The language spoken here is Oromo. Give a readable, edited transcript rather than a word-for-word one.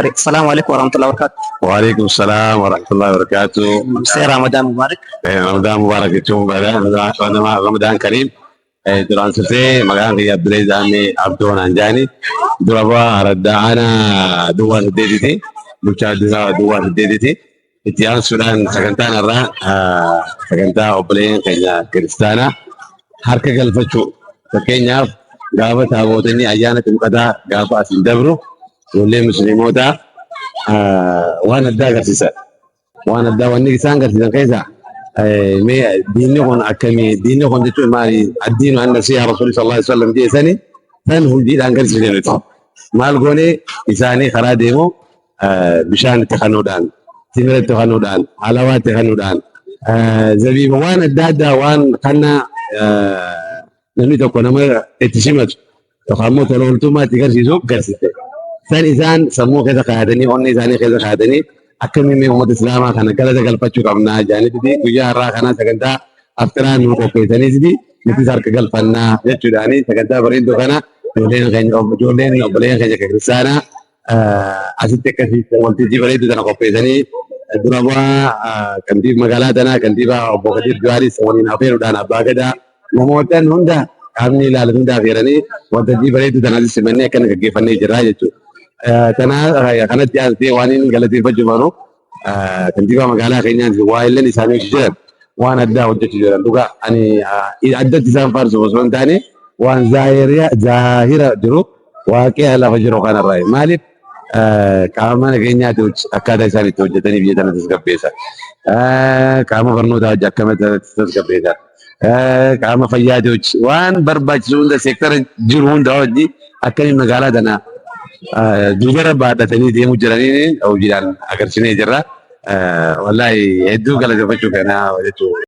السلام عليكم ورحمة الله وبركاته. وعليكم السلام ورحمة الله وبركاته. سي رمضان مبارك. رمضان مبارك يوم رمضان كريم. دران سفي مكان في عبد العزيز عمي عبدون انجاني دربا ردعنا دوار الديدتي لوشا دوار الديدتي اتيان سودان سكنتان الرا سكنتا اوبلين كينيا كريستانا harka galfachuu fakkeenyaaf gaafa taabotanii ayyaana ximqataa gaafa asin dabru ijoollee musliimotaa waan addaa agarsiisan. Waan addaa wanni isaan agarsiisan keessaa diinni kun akkamii diinni kun jechuun maali addiinu anna siyaa rasuulii sallallahu alaihi wasallam jeesanii san hojiidhaan agarsiisanii nuti. Maal goonee isaanii karaa deemu bishaan itti qanuudhaan timira itti qanuudhaan alawaa itti qanuudhaan zabiiba waan adda addaa waan kannaa namni tokko nama itti simatu yookaan immoo tola ooltummaa itti agarsiisu agarsiiste. San isaan sammuu keessa kaayatanii onni isaanii keessa kaayatanii akkamiin uummata islaamaa kana galata galfachuu qabnaa jaanitti guyyaa har'aa kana sagantaa aftiraan nu qopheessaniiti nutis harka galfannaa jechuudhaani sagantaa bareedduu kana ijoolleen obboleen keenya kiristaanaa asitti akkasii waltajjii bareedduu kana qopheessanii durabaa kantiib magaalaa tanaa kantiibaa obbo Kadir Juhaaris waliin afeeruudhaan abbaa gadaa namootaan hunda qaamni ilaalan hunda afeeranii waltajjii bareedduu tanaatis simannee akkana gaggeeffannee jirraa jechuudha. Kanatti aansee waan inni galateeffachuu baru kantiibaa magaalaa keenyaas waa illeen isaanii jiran waan addaa hojjechuu jiran dhugaa ani addatti isaan faarsu osoo hin taane waan zaahira jiru waaqee lafa jiru kanarraa maaliif qaama nageenyaati akkaataa isaan itti hojjetanii biyya tana tasgabbeessan qaama barnootaa hojii akkamitti tasgabbeessan qaama fayyaati hojii waan barbaachisu hunda seektara jiru hunda hojii akkamiin magaalaa tana duubara baadhatanii deemuu jiranii hojiidhaan agarsiisnee jirra. Wallaahi hedduu galateeffachuu kana jechuudha.